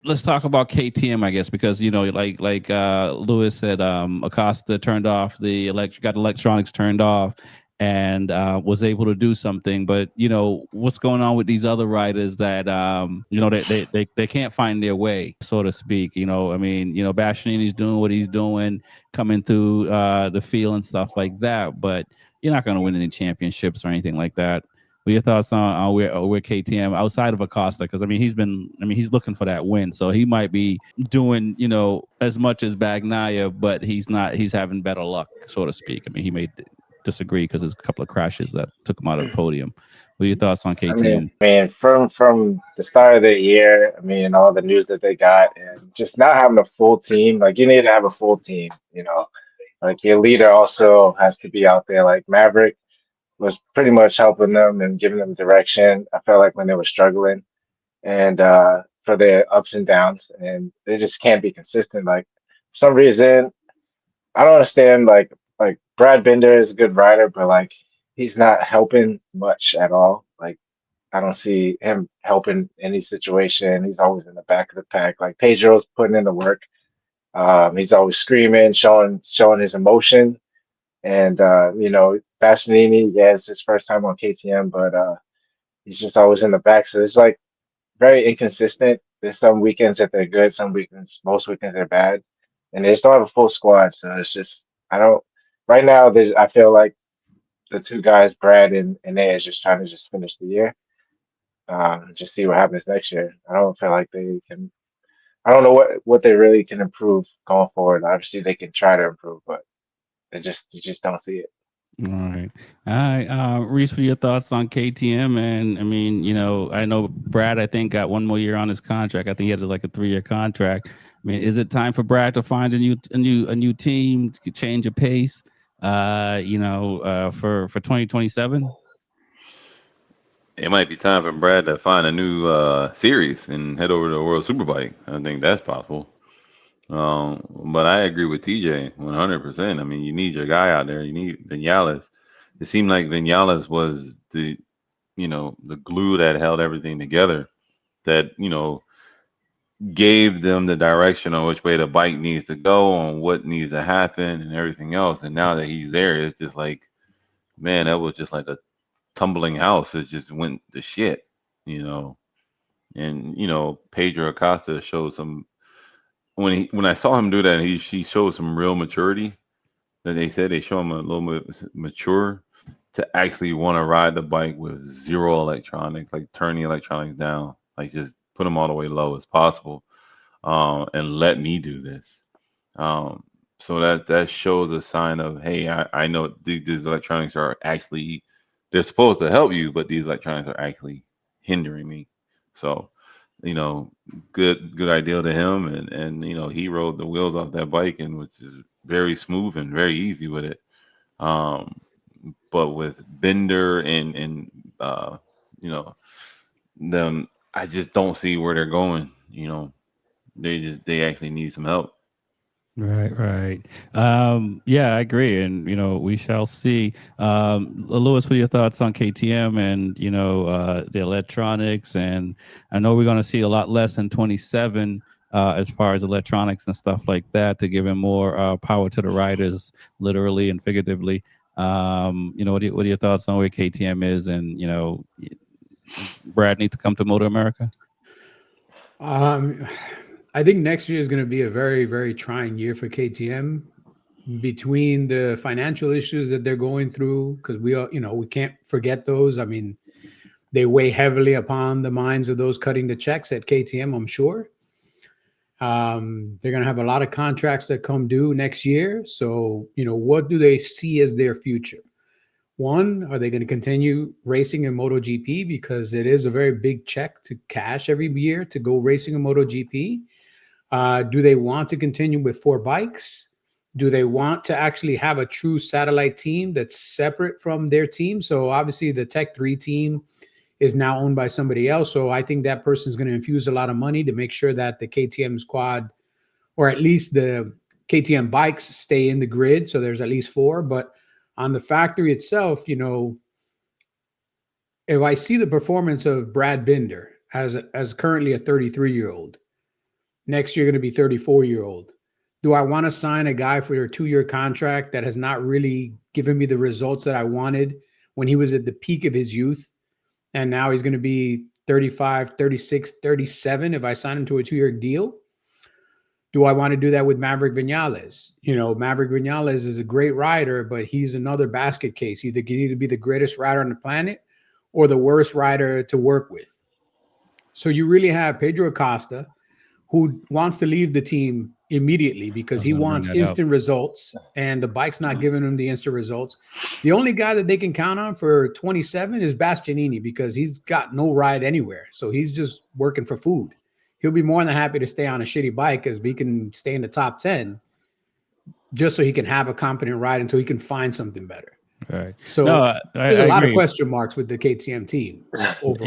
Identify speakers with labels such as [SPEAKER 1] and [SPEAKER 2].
[SPEAKER 1] let's talk about KTM, I guess, because like Lewis said, Acosta turned off the got electronics turned off, and was able to do something. But what's going on with these other riders that they can't find their way, so to speak. I mean, Bastianini's doing what he's doing, coming through the field and stuff like that. But you're not going to win any championships or anything like that. What are your thoughts on where KTM outside of Acosta? Because he's looking for that win, so he might be doing as much as Bagnaia, but he's not. He's having better luck, so to speak. I mean, he may disagree because there's a couple of crashes that took him out of the podium. What are your thoughts on KTM?
[SPEAKER 2] From the start of the year, I mean, all the news that they got, and just not having a full team. Like you need to have a full team. Like your leader also has to be out there. Like Maverick was pretty much helping them and giving them direction. I felt like when they were struggling and for their ups and downs, and they just can't be consistent. Like for some reason, I don't understand. Like Brad Binder is a good rider, but like he's not helping much at all. Like I don't see him helping any situation. He's always in the back of the pack. Like Pedro's putting in the work. He's always screaming, showing his emotion. And Bastianini, yeah, it's his first time on KTM, but he's just always in the back. So it's like very inconsistent. There's some weekends that they're good, some weekends, most weekends they're bad, and they just don't have a full squad. So it's just I don't. Right now, I feel like the two guys, Brad and Nate, is just trying to just finish the year, just see what happens next year. I don't feel like they can. I don't know what they really can improve going forward. Obviously, they can try to improve, but you just don't see it.
[SPEAKER 1] All right. All right. Reese, what are your thoughts on KTM? And I mean, I know Brad, I think, got one more year on his contract. I think he had like a 3-year contract. I mean, is it time for Brad to find a new team, to change a pace, for 2027?
[SPEAKER 3] It might be time for Brad to find a new series and head over to World Superbike. I think that's possible. But I agree with TJ 100%. I mean, you need your guy out there. You need Vinales. It seemed like Vinales was the glue that held everything together. That gave them the direction on which way the bike needs to go, on what needs to happen, and everything else. And now that he's there, it's just like, man, that was just like a tumbling house. It just went to shit, you know. And Pedro Acosta showed some when I saw him do that. He showed some real maturity. That they said they show him a little bit mature to actually want to ride the bike with zero electronics, like turn the electronics down, like just put them all the way low as possible, and let me do this. Um, so that shows a sign of, hey, I know these electronics are actually they're supposed to help you, but these electronics are actually hindering me. So, you know, good idea to him, and he rode the wheels off that bike, and which is very smooth and very easy with it. Um, but with Bender and you know them, I just don't see where they're going. They actually need some help.
[SPEAKER 1] Right, right. Yeah, I agree, and we shall see. Lewis, what are your thoughts on KTM and the electronics? And I know we're going to see a lot less in 27 as far as electronics and stuff like that to give him more power to the riders, literally and figuratively. What are your thoughts on where KTM is, and Brad needs to come to Motor America?
[SPEAKER 4] Um, I think next year is going to be a very, very trying year for KTM between the financial issues that they're going through, because we can't forget those. I mean, they weigh heavily upon the minds of those cutting the checks at KTM, I'm sure. They're going to have a lot of contracts that come due next year. So, what do they see as their future? One, are they going to continue racing in MotoGP, because it is a very big check to cash every year to go racing in MotoGP? Do they want to continue with 4 bikes? Do they want to actually have a true satellite team that's separate from their team? So obviously the Tech 3 team is now owned by somebody else. So I think that person is going to infuse a lot of money to make sure that the KTM squad, or at least the KTM bikes, stay in the grid. So there's at least 4. But on the factory itself, if I see the performance of Brad Binder as currently a 33-year-old, Next year, going to be 34-year-old. Do I want to sign a guy for a 2-year contract that has not really given me the results that I wanted when he was at the peak of his youth? And now he's going to be 35, 36, 37 if I sign him to a 2-year deal? Do I want to do that with Maverick Vinales? Maverick Vinales is a great rider, but he's another basket case. Either you need to be the greatest rider on the planet or the worst rider to work with. So you really have Pedro Acosta, who wants to leave the team immediately because he wants instant results, and the bike's not giving him the instant results. The only guy that they can count on for 27 is Bastianini because he's got no ride anywhere. So he's just working for food. He'll be more than happy to stay on a shitty bike because he can stay in the top 10 just so he can have a competent ride until he can find something better.
[SPEAKER 1] Right.
[SPEAKER 4] So
[SPEAKER 1] No,
[SPEAKER 4] there's a lot
[SPEAKER 1] agree.
[SPEAKER 4] of question marks with the KTM team overall.
[SPEAKER 1] Yeah,